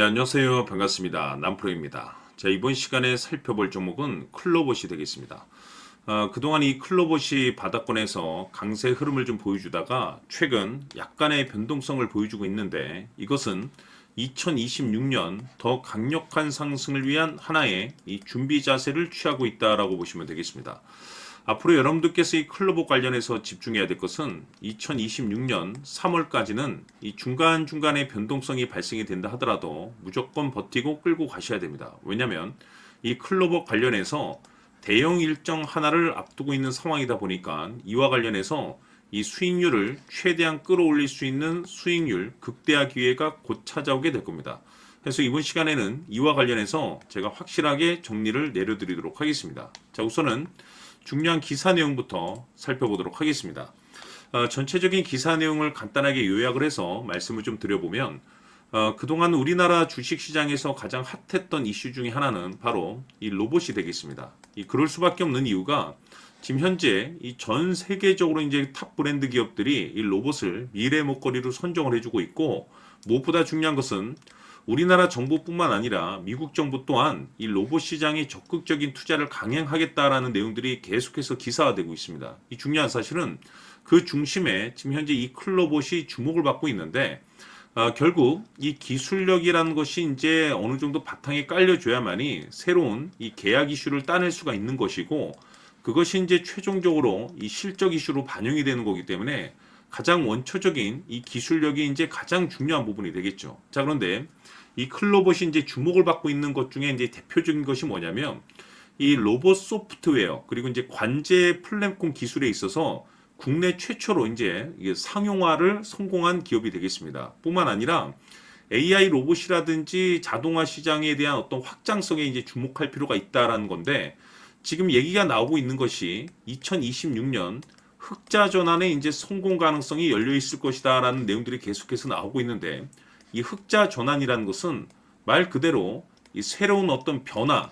네, 안녕하세요. 반갑습니다. 남프로입니다. 자, 이번 시간에 살펴볼 종목은 클로봇이 되겠습니다. 그동안 이 클로봇이 바닥권에서 강세 흐름을 좀 보여주다가 최근 약간의 변동성을 보여주고 있는데 이것은 2026년 더 강력한 상승을 위한 하나의 이 준비 자세를 취하고 있다라고 보시면 되겠습니다. 앞으로 여러분들께서 이 클로봇 관련해서 집중해야 될 것은 2026년 3월까지는 이 중간중간에 변동성이 발생이 된다 하더라도 무조건 버티고 끌고 가셔야 됩니다. 왜냐하면 이 클로봇 관련해서 대형 일정 하나를 앞두고 있는 상황이다 보니까 이와 관련해서 이 수익률을 최대한 끌어올릴 수 있는 수익률 극대화 기회가 곧 찾아오게 될 겁니다. 그래서 이번 시간에는 이와 관련해서 제가 확실하게 정리를 내려드리도록 하겠습니다. 자, 우선은 중요한 기사 내용부터 살펴보도록 하겠습니다. 전체적인 기사 내용을 간단하게 요약을 해서 말씀을 좀 드려보면 그동안 우리나라 주식시장에서 가장 핫했던 이슈 중에 하나는 바로 이 로봇이 되겠습니다. 그럴 수밖에 없는 이유가 지금 현재 이 전 세계적으로 이제 탑 브랜드 기업들이 이 로봇을 미래 먹거리로 선정을 해주고 있고 무엇보다 중요한 것은 우리나라 정부뿐만 아니라 미국 정부 또한 이 로봇 시장에 적극적인 투자를 강행하겠다라는 내용들이 계속해서 기사화되고 있습니다. 이 중요한 사실은 그 중심에 지금 현재 이 클로봇이 주목을 받고 있는데 결국 이 기술력이라는 것이 이제 어느 정도 바탕에 깔려줘야만이 새로운 이 계약 이슈를 따낼 수가 있는 것이고 그것이 이제 최종적으로 이 실적 이슈로 반영이 되는 거기 때문에 가장 원초적인 이 기술력이 이제 가장 중요한 부분이 되겠죠. 자, 그런데 이 클로봇이 이제 주목을 받고 있는 것 중에 이제 대표적인 것이 뭐냐면 이 로봇 소프트웨어 그리고 이제 관제 플랫폼 기술에 있어서 국내 최초로 이제 상용화를 성공한 기업이 되겠습니다. 뿐만 아니라 AI 로봇이라든지 자동화 시장에 대한 어떤 확장성에 이제 주목할 필요가 있다라는 건데 지금 얘기가 나오고 있는 것이 2026년 흑자 전환에 이제 성공 가능성이 열려 있을 것이다라는 내용들이 계속해서 나오고 있는데 이 흑자 전환이라는 것은 말 그대로 이 새로운 어떤 변화.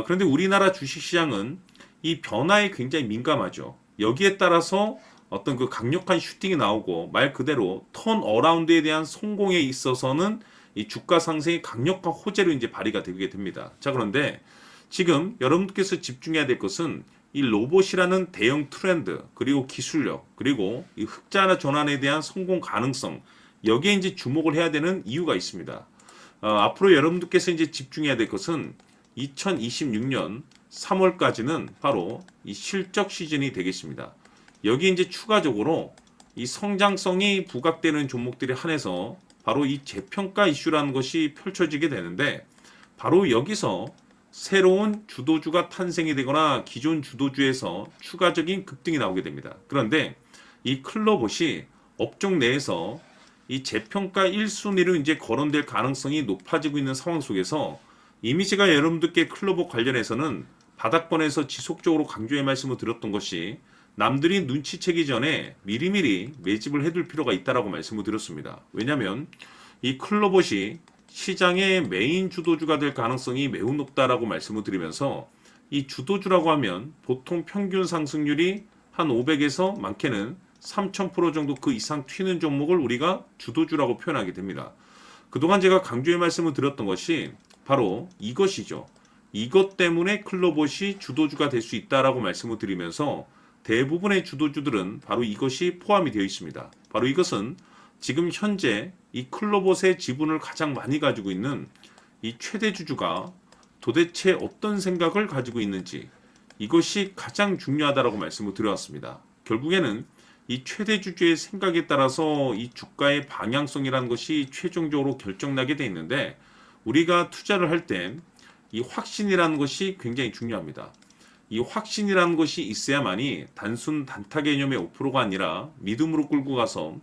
그런데 우리나라 주식시장은 이 변화에 굉장히 민감하죠. 여기에 따라서 어떤 그 강력한 슈팅이 나오고 말 그대로 턴 어라운드에 대한 성공에 있어서는 이 주가 상승이 강력한 호재로 이제 발휘가 되게 됩니다. 자, 그런데 지금 여러분께서 집중해야 될 것은 이 로봇이라는 대형 트렌드 그리고 기술력 그리고 이 흑자 전환에 대한 성공 가능성 여기에 이제 주목을 해야 되는 이유가 있습니다. 앞으로 여러분들께서 이제 집중해야 될 것은 2026년 3월까지는 바로 이 실적 시즌이 되겠습니다. 여기 이제 추가적으로 이 성장성이 부각되는 종목들에 한해서 바로 이 재평가 이슈라는 것이 펼쳐지게 되는데 바로 여기서 새로운 주도주가 탄생이 되거나 기존 주도주에서 추가적인 급등이 나오게 됩니다. 그런데 이 클로봇이 업종 내에서 이 재평가 1순위로 이제 거론될 가능성이 높아지고 있는 상황 속에서 이미 제가 여러분들께 클로봇 관련해서는 바닥권에서 지속적으로 강조의 말씀을 드렸던 것이 남들이 눈치채기 전에 미리미리 매집을 해둘 필요가 있다라고 말씀을 드렸습니다. 왜냐하면 이 클로봇이 시장의 메인 주도주가 될 가능성이 매우 높다라고 말씀을 드리면서 이 주도주라고 하면 보통 평균 상승률이 한 500에서 많게는 3000% 정도 그 이상 튀는 종목을 우리가 주도주라고 표현하게 됩니다. 그동안 제가 강조의 말씀을 드렸던 것이 바로 이것이죠. 이것 때문에 클로봇이 주도주가 될 수 있다라고 말씀을 드리면서 대부분의 주도주들은 바로 이것이 포함이 되어 있습니다. 바로 이것은 지금 현재 이 클로봇의 지분을 가장 많이 가지고 있는 이 최대 주주가 도대체 어떤 생각을 가지고 있는지 이것이 가장 중요하다라고 말씀을 드려왔습니다. 결국에는 이 최대 주주의 생각에 따라서 이 주가의 방향성이라는 것이 최종적으로 결정나게 돼 있는데 우리가 투자를 할 때 이 확신이라는 것이 굉장히 중요합니다. 이 확신이라는 것이 있어야만이 단순 단타 개념의 5%가 아니라 믿음으로 끌고 가서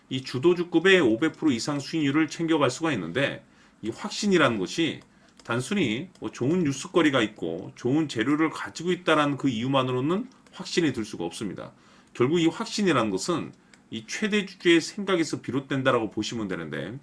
이 주도주급의 500% 이상 수익률을 챙겨갈 수가 있는데 이 확신이라는 것이 단순히 뭐 좋은 뉴스거리가 있고 좋은 재료를 가지고 있다는 그 이유만으로는 확신이 들 수가 없습니다. 결국 이 확신이라는 것은 이 최대 주주의 생각에서 비롯된다라고 보시면 되는데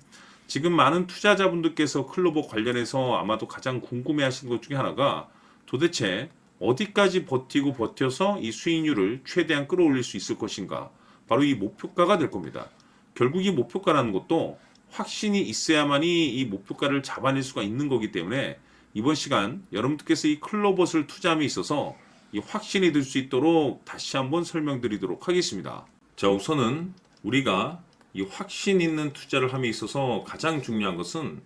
지금 많은 투자자분들께서 클로봇 관련해서 아마도 가장 궁금해하시는 것 중에 하나가 도대체 어디까지 버티고 버텨서 이 수익률을 최대한 끌어올릴 수 있을 것인가 바로 이 목표가가 될 겁니다. 결국 이 목표가라는 것도 확신이 있어야만이 이 목표가를 잡아낼 수가 있는 거기 때문에 이번 시간 여러분들께서 이 클로버스를 투자함에 있어서 이 확신이 들 수 있도록 다시 한번 설명드리도록 하겠습니다. 자, 우선은 우리가 이 확신 있는 투자를 함에 있어서 가장 중요한 것은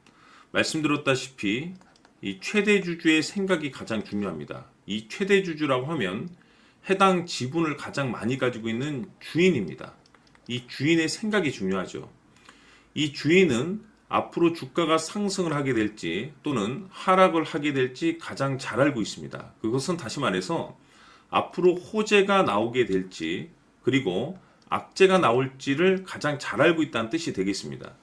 말씀드렸다시피 이 최대 주주의 생각이 가장 중요합니다. 이 최대 주주라고 하면 해당 지분을 가장 많이 가지고 있는 주인입니다. 이 주인의 생각이 중요하죠. 이 주인은 앞으로 주가가 상승을 하게 될지 또는 하락을 하게 될지 가장 잘 알고 있습니다. 그것은 다시 말해서 앞으로 호재가 나오게 될지 그리고 악재가 나올지를 가장 잘 알고 있다는 뜻이 되겠습니다.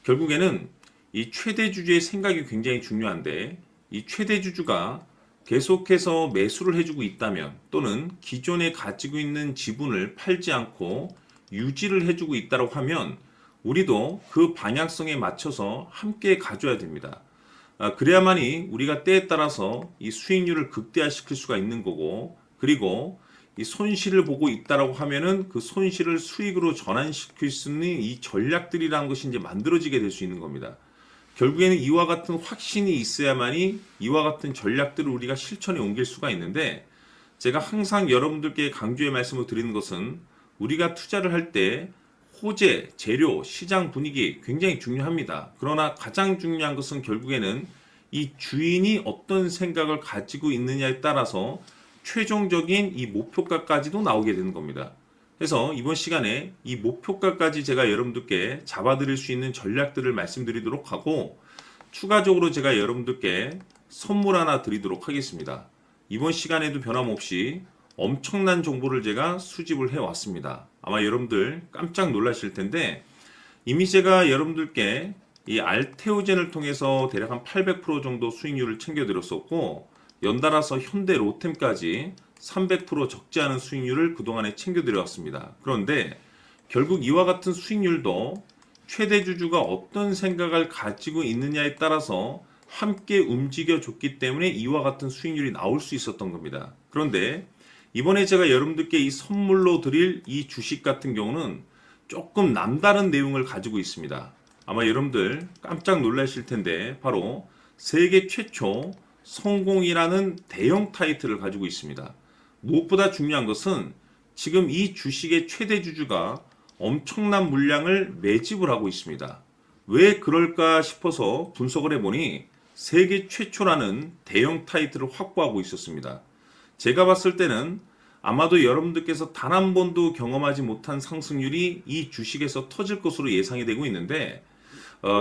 결국에는 이 최대 주주의 생각이 굉장히 중요한데 이 최대 주주가 계속해서 매수를 해주고 있다면 또는 기존에 가지고 있는 지분을 팔지 않고 유지를 해주고 있다고 하면 우리도 그 방향성에 맞춰서 함께 가져야 됩니다. 그래야만이 우리가 때에 따라서 이 수익률을 극대화시킬 수가 있는 거고 그리고 이 손실을 보고 있다라고 하면은 그 손실을 수익으로 전환시킬 수 있는 이 전략들이라는 것이 이제 만들어지게 될 수 있는 겁니다. 결국에는 이와 같은 확신이 있어야만이 이와 같은 전략들을 우리가 실천에 옮길 수가 있는데 제가 항상 여러분들께 강조의 말씀을 드리는 것은 우리가 투자를 할 때 호재, 재료, 시장 분위기 굉장히 중요합니다. 그러나 가장 중요한 것은 결국에는 이 주인이 어떤 생각을 가지고 있느냐에 따라서 최종적인 이 목표가까지도 나오게 되는 겁니다. 그래서 이번 시간에 이 목표가까지 제가 여러분들께 잡아드릴 수 있는 전략들을 말씀드리도록 하고 추가적으로 제가 여러분들께 선물 하나 드리도록 하겠습니다. 이번 시간에도 변함없이 엄청난 정보를 제가 수집을 해왔습니다. 아마 여러분들 깜짝 놀라실 텐데 이미 제가 여러분들께 이 알테오젠을 통해서 대략 한 800% 정도 수익률을 챙겨드렸었고 연달아서 현대 로템까지 300% 적지 않은 수익률을 그동안에 챙겨드려왔습니다. 그런데 결국 이와 같은 수익률도 최대 주주가 어떤 생각을 가지고 있느냐에 따라서 함께 움직여줬기 때문에 이와 같은 수익률이 나올 수 있었던 겁니다. 그런데 이번에 제가 여러분들께 이 선물로 드릴 이 주식 같은 경우는 조금 남다른 내용을 가지고 있습니다. 아마 여러분들 깜짝 놀라실 텐데 바로 세계 최초 성공이라는 대형 타이틀을 가지고 있습니다. 무엇보다 중요한 것은 지금 이 주식의 최대 주주가 엄청난 물량을 매집을 하고 있습니다. 왜 그럴까 싶어서 분석을 해보니 세계 최초라는 대형 타이틀을 확보하고 있었습니다. 제가 봤을 때는 아마도 여러분들께서 단 한 번도 경험하지 못한 상승률이 이 주식에서 터질 것으로 예상이 되고 있는데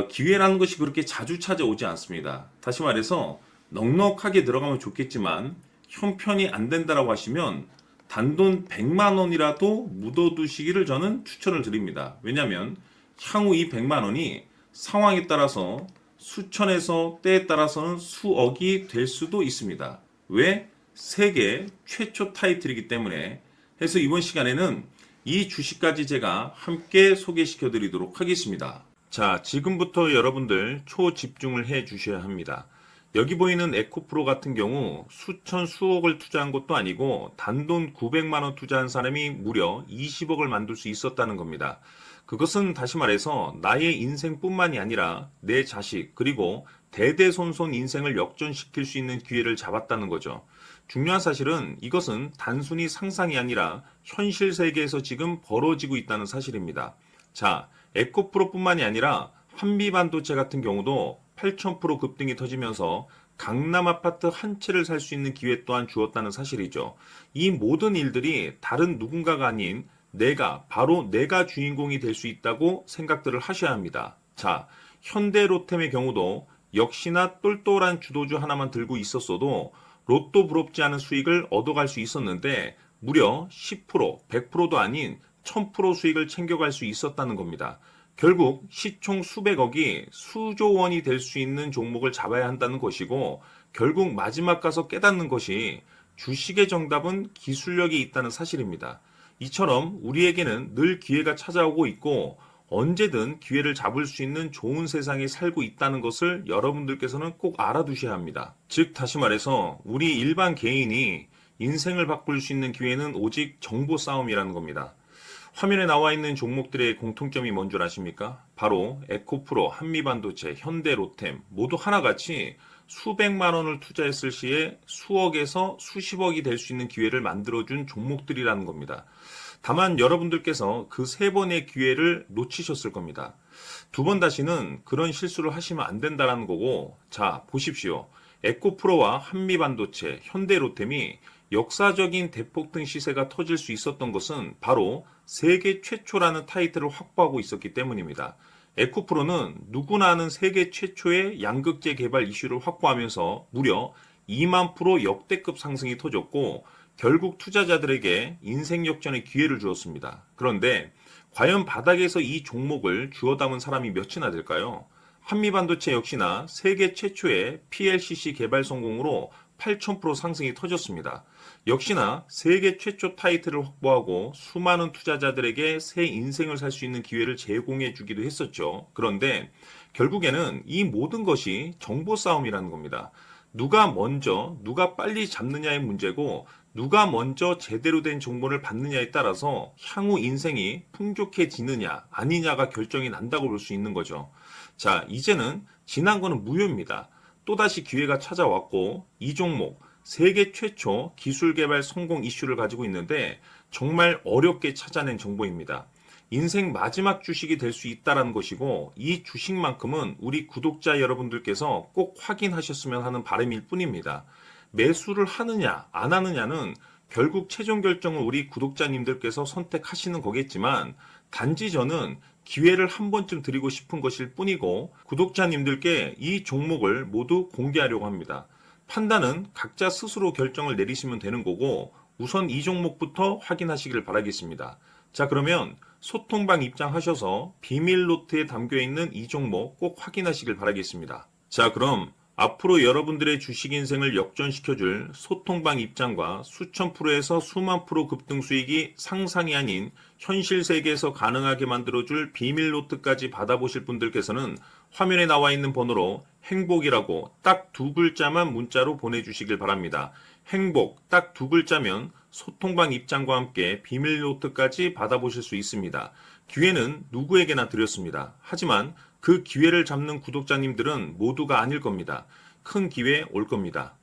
기회라는 것이 그렇게 자주 찾아오지 않습니다. 다시 말해서 넉넉하게 들어가면 좋겠지만 형편이 안 된다라고 하시면 단돈 100만 원이라도 묻어두시기를 저는 추천을 드립니다. 왜냐하면 향후 이 100만 원이 상황에 따라서 수천에서 때에 따라서는 수억이 될 수도 있습니다. 왜? 세계 최초 타이틀이기 때문에. 해서 이번 시간에는 이 주식까지 제가 함께 소개시켜 드리도록 하겠습니다. 자, 지금부터 여러분들 초집중을 해 주셔야 합니다. 여기 보이는 에코프로 같은 경우 수천 수억을 투자한 것도 아니고 단돈 900만 원 투자한 사람이 무려 20억을 만들 수 있었다는 겁니다. 그것은 다시 말해서 나의 인생뿐만이 아니라 내 자식 그리고 대대손손 인생을 역전시킬 수 있는 기회를 잡았다는 거죠. 중요한 사실은 이것은 단순히 상상이 아니라 현실 세계에서 지금 벌어지고 있다는 사실입니다. 자, 에코프로뿐만이 아니라 한미반도체 같은 경우도 8,000% 급등이 터지면서 강남 아파트 한 채를 살 수 있는 기회 또한 주었다는 사실이죠. 이 모든 일들이 다른 누군가가 아닌 바로 내가 주인공이 될 수 있다고 생각들을 하셔야 합니다. 자, 현대로템의 경우도 역시나 똘똘한 주도주 하나만 들고 있었어도 로또 부럽지 않은 수익을 얻어갈 수 있었는데 무려 10%, 100%도 아닌 1000% 수익을 챙겨갈 수 있었다는 겁니다. 결국 시총 수백억이 수조 원이 될 수 있는 종목을 잡아야 한다는 것이고 결국 마지막 가서 깨닫는 것이 주식의 정답은 기술력이 있다는 사실입니다. 이처럼 우리에게는 늘 기회가 찾아오고 있고 언제든 기회를 잡을 수 있는 좋은 세상에 살고 있다는 것을 여러분들께서는 꼭 알아두셔야 합니다. 즉 다시 말해서 우리 일반 개인이 인생을 바꿀 수 있는 기회는 오직 정보 싸움이라는 겁니다. 화면에 나와 있는 종목들의 공통점이 뭔 줄 아십니까? 바로 에코프로, 한미반도체, 현대로템 모두 하나같이 수백만 원을 투자했을 시에 수억에서 수십억이 될 수 있는 기회를 만들어준 종목들이라는 겁니다. 다만 여러분들께서 그 세 번의 기회를 놓치셨을 겁니다. 두 번 다시는 그런 실수를 하시면 안 된다는 거고, 자, 보십시오. 에코프로와 한미반도체, 현대로템이 역사적인 대폭등 시세가 터질 수 있었던 것은 바로 세계 최초라는 타이틀을 확보하고 있었기 때문입니다. 에코프로는 누구나 아는 세계 최초의 양극재 개발 이슈를 확보하면서 무려 2만 프로 역대급 상승이 터졌고 결국 투자자들에게 인생 역전의 기회를 주었습니다. 그런데 과연 바닥에서 이 종목을 주워 담은 사람이 몇이나 될까요? 한미반도체 역시나 세계 최초의 PLCC 개발 성공으로 8,000% 상승이 터졌습니다. 역시나 세계 최초 타이틀을 확보하고 수많은 투자자들에게 새 인생을 살 수 있는 기회를 제공해 주기도 했었죠. 그런데 결국에는 이 모든 것이 정보 싸움이라는 겁니다. 누가 먼저, 누가 빨리 잡느냐의 문제고 누가 먼저 제대로 된 정보를 받느냐에 따라서 향후 인생이 풍족해지느냐 아니냐가 결정이 난다고 볼 수 있는 거죠. 자, 이제는 지난 거는 무효입니다. 또다시 기회가 찾아왔고 이 종목 세계 최초 기술 개발 성공 이슈를 가지고 있는데 정말 어렵게 찾아낸 정보입니다. 인생 마지막 주식이 될 수 있다는 것이고 이 주식만큼은 우리 구독자 여러분들께서 꼭 확인하셨으면 하는 바람일 뿐입니다. 매수를 하느냐 안 하느냐는 결국 최종 결정을 우리 구독자님들께서 선택하시는 거겠지만 단지 저는 기회를 한 번쯤 드리고 싶은 것일 뿐이고 구독자님들께 이 종목을 모두 공개하려고 합니다. 판단은 각자 스스로 결정을 내리시면 되는 거고 우선 이 종목부터 확인하시길 바라겠습니다. 자, 그러면 소통방 입장하셔서 비밀 노트에 담겨 있는 이 종목 꼭 확인하시길 바라겠습니다. 자, 그럼 앞으로 여러분들의 주식 인생을 역전시켜줄 소통방 입장과 수천 프로에서 수만 프로 급등 수익이 상상이 아닌 현실 세계에서 가능하게 만들어줄 비밀 노트까지 받아보실 분들께서는 화면에 나와 있는 번호로 행복이라고 딱 두 글자만 문자로 보내주시길 바랍니다. 행복 딱 두 글자면 소통방 입장과 함께 비밀 노트까지 받아보실 수 있습니다. 기회는 누구에게나 드렸습니다. 하지만 그 기회를 잡는 구독자님들은 모두가 아닐 겁니다. 큰 기회 올 겁니다.